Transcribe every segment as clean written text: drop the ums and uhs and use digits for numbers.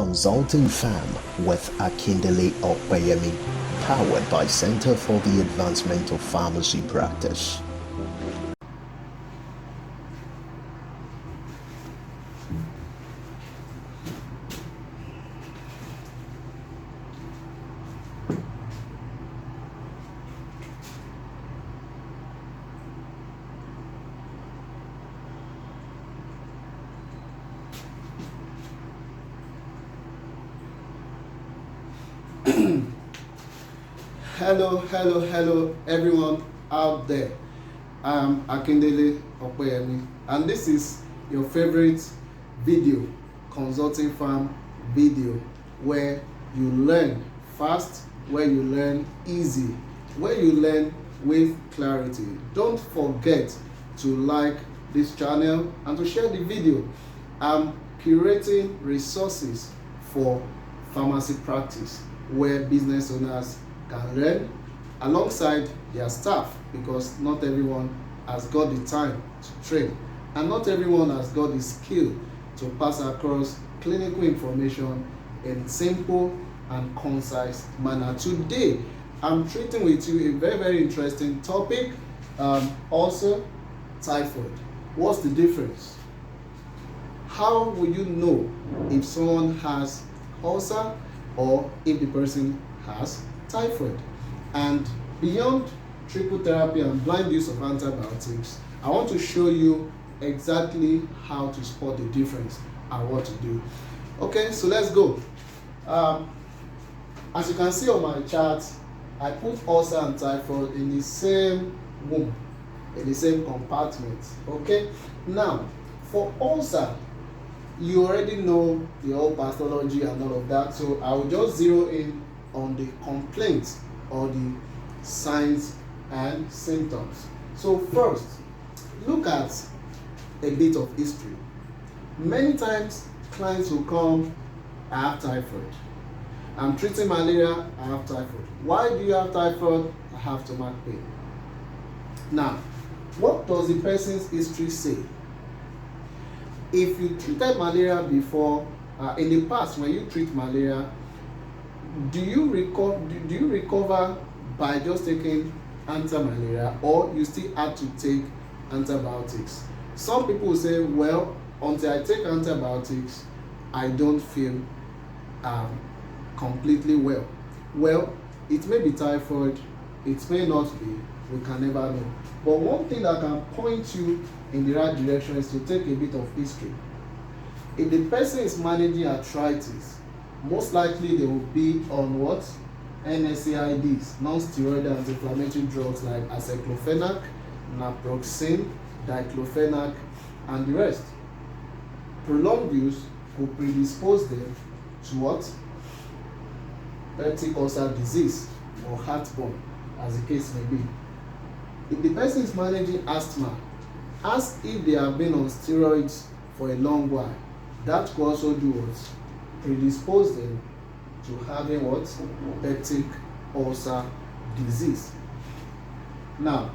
consulting firm with Akindele Opeyemi, powered by Center for the Advancement of Pharmacy Practice. Hello everyone out there. I'm Akindele Opeyemi, and this is your favorite video, consulting firm video, where you learn fast, where you learn easy, where you learn with clarity. Don't forget to like this channel and to share the video. I'm curating resources for pharmacy practice where business owners can learn alongside their staff, because not everyone has got the time to train and not everyone has got the skill to pass across clinical information in simple and concise manner. Today I'm treating with you a very interesting topic, ulcer, typhoid. What's the difference? How will you know if someone has ulcer or if the person has typhoid? And beyond triple therapy and blind use of antibiotics, I want to show you exactly how to spot the difference and what to do. Okay, so let's go. As you can see on my chart, I put ulcer and typhoid in the same womb, in the same compartment. Okay, now for ulcer, you already know the whole pathology and all of that, so I will just zero in on the complaints or the signs and symptoms. So first, look at a bit of history. Many times clients will come, I have typhoid. I'm treating malaria, I have typhoid. Why do you have typhoid? I have stomach pain. Now, what does the person's history say? If you treated malaria before, in the past when you treat malaria, do you recover by just taking anti-malaria, or you still have to take antibiotics? Some people will say, well, until I take antibiotics, I don't feel completely well. Well, it may be typhoid, it may not be, we can never know. But one thing that can point you in the right direction is to take a bit of history. If the person is managing arthritis, most likely they will be on what? NSAIDs, non-steroidal anti-inflammatory drugs like aceclofenac, naproxen, diclofenac, and the rest. Prolonged use will predispose them to what? Peptic ulcer disease or heartburn, as the case may be. If the person is managing asthma, ask if they have been on steroids for a long while. That could also do what? Predispose them to having what? Peptic ulcer disease. Now,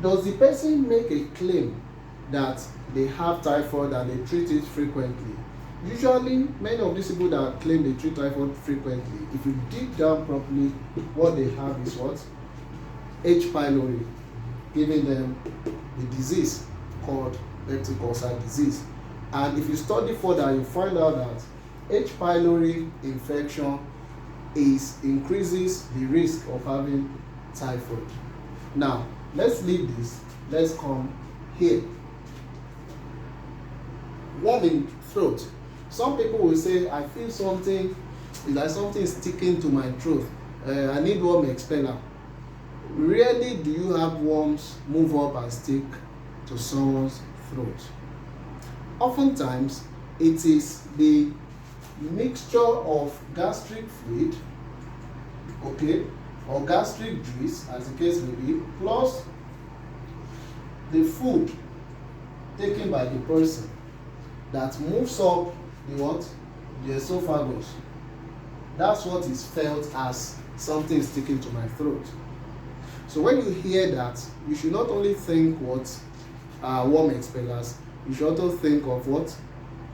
does the person make a claim that they have typhoid and they treat it frequently? Usually, many of these people that claim they treat typhoid frequently, if you dig down properly, what they have is what? H. pylori, giving them the disease called peptic ulcer disease. And if you study further, you find out that H. pylori infection increases the risk of having typhoid. Now, let's leave this. Let's come here. Warming throat. Some people will say, I feel something, it's like something sticking to my throat. I need worm expeller. Rarely do you have worms move up and stick to someone's throat. Oftentimes, it is the mixture of gastric fluid, okay, or gastric juice, as the case may be, plus the food taken by the person that moves up the what? The esophagus. That's what is felt as something sticking to my throat. So when you hear that, you should not only think what worm expellers, you should also think of what?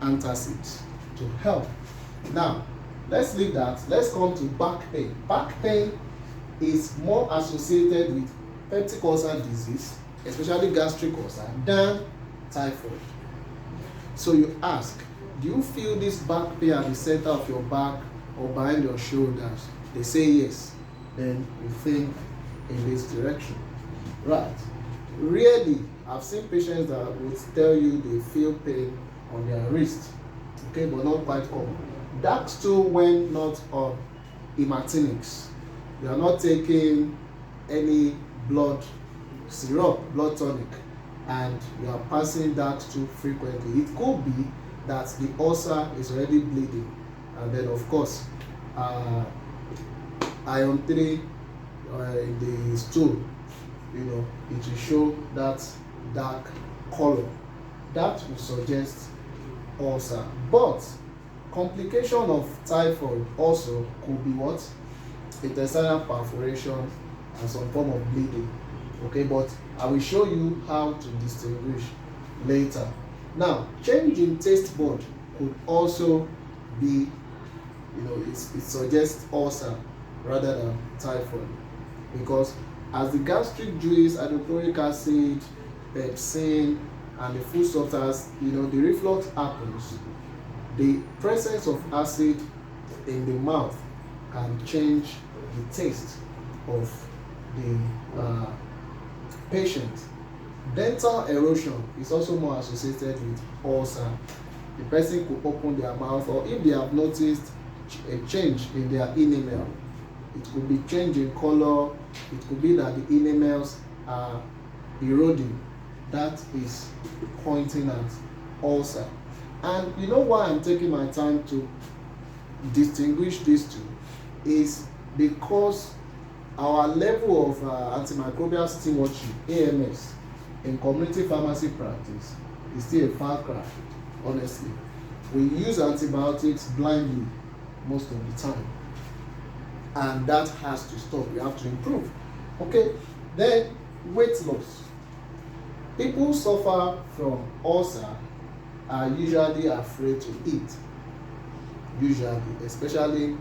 Antacids to help. Now, let's leave that. Let's come to back pain. Back pain is more associated with peptic ulcer disease, especially gastric ulcer, than typhoid. So you ask, do you feel this back pain at the center of your back or behind your shoulders? They say yes. Then you think in this direction. Right. Rarely, I've seen patients that would tell you they feel pain on their wrist, okay, but not quite common. That's too when not on hematinics. You are not taking any blood syrup, blood tonic, and you are passing that too frequently. It could be that the ulcer is already bleeding, and then of course, iron 3 in the stool, it will show that dark color. That will suggest ulcer. But complication of typhoid also could be what? Intestinal perforation and some form of bleeding. Okay, but I will show you how to distinguish later. Now, change in taste bud could also be, it suggests ulcer rather than typhoid, because as the gastric juice, hydrochloric acid, pepsin, and the food softeners, the reflux happens. The presence of acid in the mouth can change the taste of the patient. Dental erosion is also more associated with ulcer. The person could open their mouth, or if they have noticed a change in their enamel, it could be change in color, it could be that the enamels are eroding. That is pointing at ulcer. And you know why I'm taking my time to distinguish these two is because our level of antimicrobial stewardship, AMS, in community pharmacy practice is still a far cry, honestly. We use antibiotics blindly most of the time, and that has to stop. We have to improve. Okay, then weight loss. People who suffer from ulcer are usually afraid to eat, especially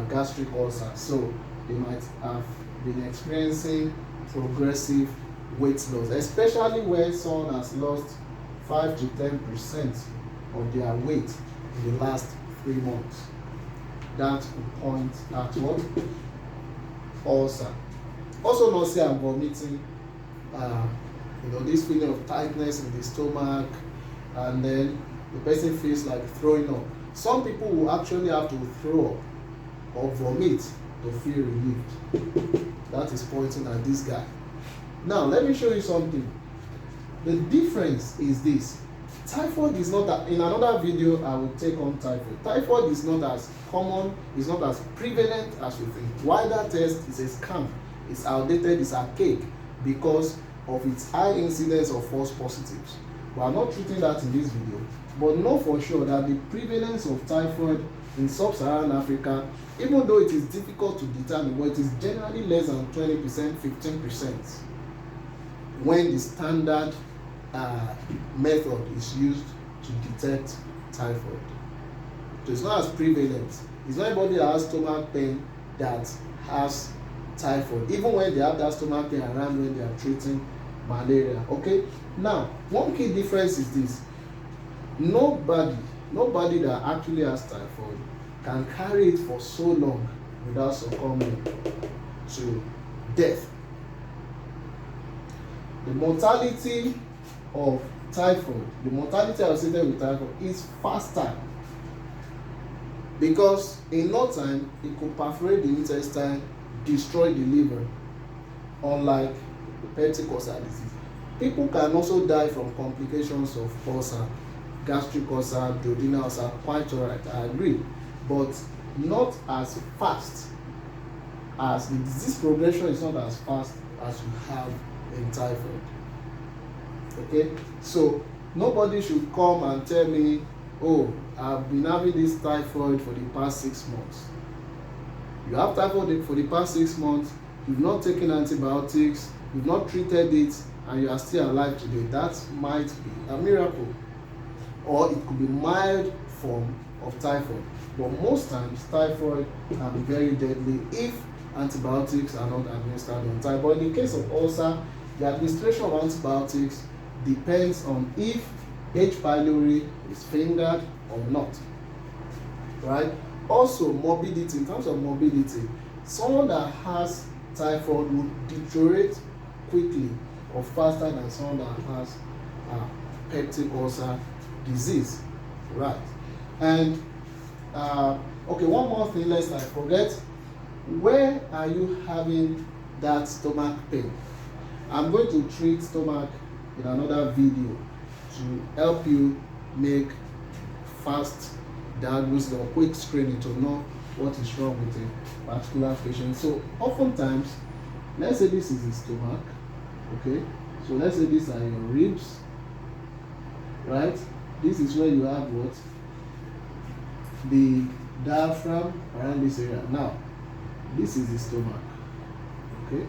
gastric ulcer. So they might have been experiencing progressive weight loss, especially when someone has lost 5 to 10% of their weight in the last 3 months. That will point at what? Ulcer. Also nausea and vomiting, this feeling of tightness in the stomach, and then the person feels like throwing up. Some people will actually have to throw up or vomit to feel relieved. That is pointing at this guy. Now, let me show you something. The difference is this. Typhoid is not that, in another video I will take on typhoid. Typhoid is not as common, it's not as prevalent as we think. Why that test is a scam, it's outdated, it's archaic because of its high incidence of false positives. We are not treating that in this video, but know for sure that the prevalence of typhoid in sub-Saharan Africa, even though it is difficult to determine, but it is generally less than 20%, 15% when the standard method is used to detect typhoid. So it's not as prevalent. It's not everybody that has stomach pain that has typhoid, even when they have that stomach pain around when they are treating malaria. Okay, now one key difference is this: nobody that actually has typhoid can carry it for so long without succumbing to death. The mortality of typhoid, the mortality associated with typhoid is faster because in no time it could perforate the intestine, destroy the liver, unlike peptic ulcer disease. People can also die from complications of ulcer, gastric ulcer, duodenal ulcer, quite alright, I agree, but not as fast as the disease progression is not as fast as you have in typhoid. Okay, so nobody should come and tell me, oh, I've been having this typhoid for the past 6 months. You have typhoid for the past 6 months, you've not taken antibiotics, you've not treated it, and you are still alive today. That might be a miracle, or it could be mild form of typhoid. but most times typhoid can be very deadly if antibiotics are not administered on time. But in the case of ulcer, the administration of antibiotics depends on if H. pylori is fingered or not, right? Also, morbidity. In terms of morbidity, someone that has typhoid will deteriorate quickly or faster than someone that has peptic ulcer disease, right? And okay, one more thing lest I forget. Where are you having that stomach pain? I'm going to treat stomach in another video to help you make fast diagnosis or quick screening to know what is wrong with a particular patient. So oftentimes, let's say this is the stomach, okay? So let's say these are your ribs, right? This is where you have what? The diaphragm around this area. Now, this is the stomach, okay?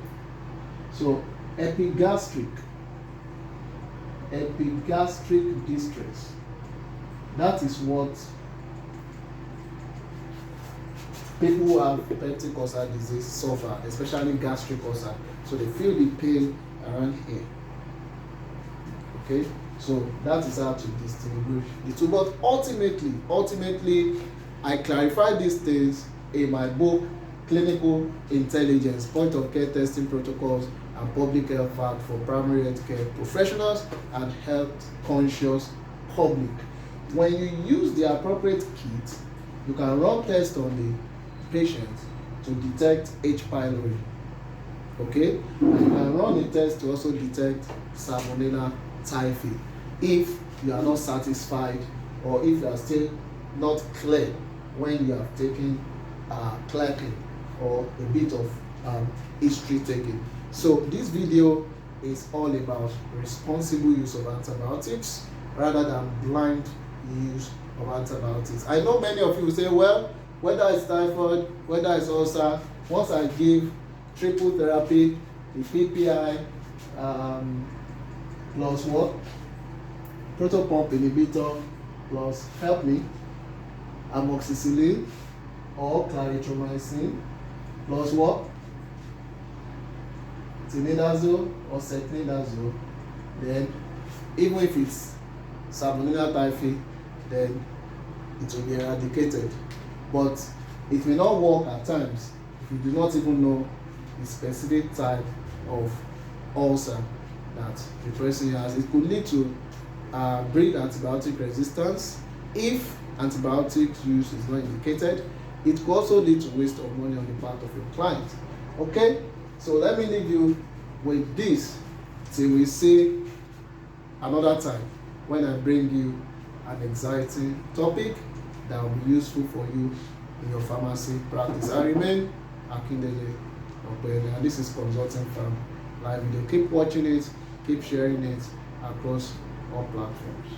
So epigastric distress, that is what people who have peptic ulcer disease suffer, especially gastric ulcer. So they feel the pain around here, okay? So that is how to distinguish the two. But ultimately, I clarify these things in my book, Clinical Intelligence, Point of Care Testing Protocols and Public Health Fact for Primary Health Care Professionals and Health Conscious Public. When you use the appropriate kit, you can run tests on the patient to detect H. pylori, okay? And you can run a test to also detect Salmonella typhi if you are not satisfied or if you are still not clear when you have taken clapping or a bit of history taking. So this video is all about responsible use of antibiotics rather than blind use of antibiotics. I know many of you will say, well, whether it's typhoid, whether it's ulcer, once I give triple therapy, the PPI plus what? Protopump inhibitor plus, help me, amoxicillin or clarithromycin plus what? Tinidazole or cetridazole, then even if it's Salmonella typhi, then it will be eradicated. But it may not work at times if you do not even know the specific type of ulcer that the person has. It could lead to breed antibiotic resistance if antibiotics use is not indicated. It could also lead to waste of money on the part of your client. Okay, so let me leave you with this till we see another time when I bring you an exciting topic that will be useful for you in your pharmacy practice. I remain Akindele Okpeyemi, and this is Consulting Farm Live Video. Keep watching it, keep sharing it across all platforms.